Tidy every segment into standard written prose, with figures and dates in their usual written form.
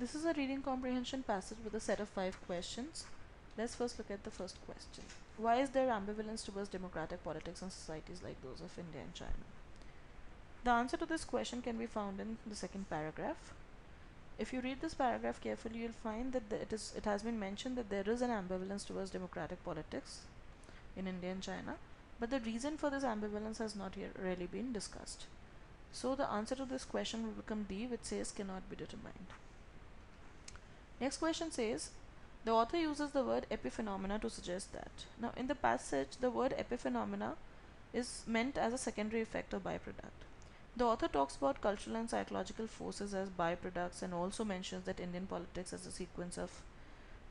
This is a reading comprehension passage with a set of 5 questions. Let's first look at the first question. Why is there ambivalence towards democratic politics in societies like those of India and China? The answer to this question can be found in the second paragraph. If you read this paragraph carefully, you'll find that it has been mentioned that there is an ambivalence towards democratic politics in India and China, but the reason for this ambivalence has not yet really been discussed. So the answer to this question will become D, which says cannot be determined. Next question says, the author uses the word epiphenomena to suggest that. Now in the passage, the word epiphenomena is meant as a secondary effect or byproduct. The author talks about cultural and psychological forces as byproducts and also mentions that Indian politics as a sequence of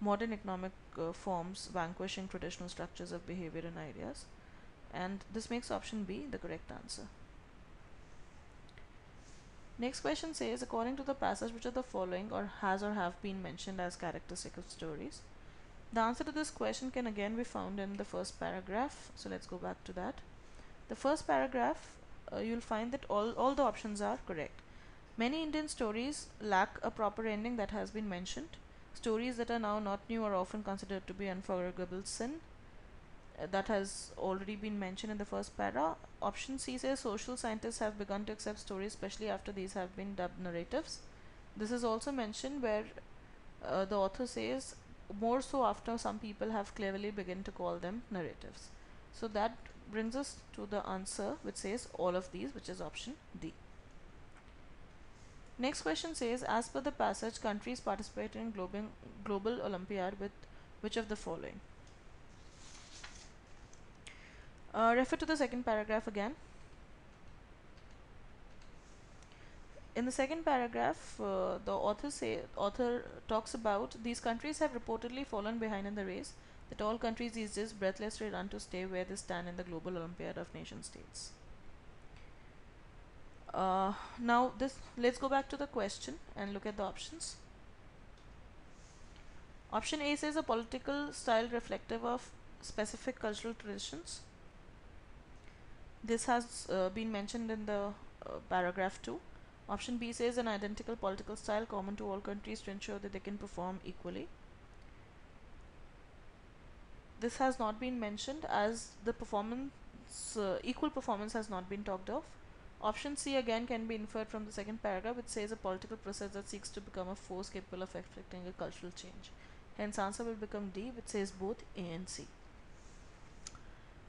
modern economic forms vanquishing traditional structures of behavior and ideas. And this makes option B the correct answer. Next question says, according to the passage, which of the following or has or have been mentioned as characteristic of stories? The answer to this question can again be found in the first paragraph. So let's go back to that. The first paragraph, you'll find that all the options are correct. Many Indian stories lack a proper ending that has been mentioned. Stories that are now not new are often considered to be unforgivable sin. That has already been mentioned in the first para. Option C says social scientists have begun to accept stories, especially after these have been dubbed narratives. This is also mentioned where the author says more so after some people have cleverly begun to call them narratives. So that brings us to the answer which says all of these, which is option D. Next question says, as per the passage, countries participate in global Olympiad with which of the following? Refer to the second paragraph again. In the second paragraph, the author talks about these countries have reportedly fallen behind in the race that all countries these days breathlessly run to stay where they stand in the global Olympiad of nation states. Now let's go back to the question and look at the options. Option A says a political style reflective of specific cultural traditions. This has been mentioned in the paragraph 2. Option B says an identical political style common to all countries to ensure that they can perform equally. This has not been mentioned as the equal performance has not been talked of. Option C again can be inferred from the second paragraph, which says a political process that seeks to become a force capable of effecting a cultural change. Hence answer will become D, which says both A and C.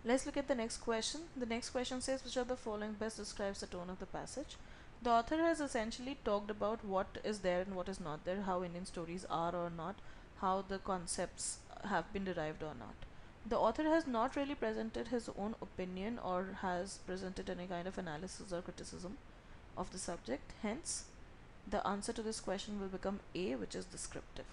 Let's look at the next question. The next question says, which of the following best describes the tone of the passage? The author has essentially talked about what is there and what is not there, how Indian stories are or not, how the concepts have been derived or not. The author has not really presented his own opinion or has presented any kind of analysis or criticism of the subject. Hence, the answer to this question will become A, which is descriptive.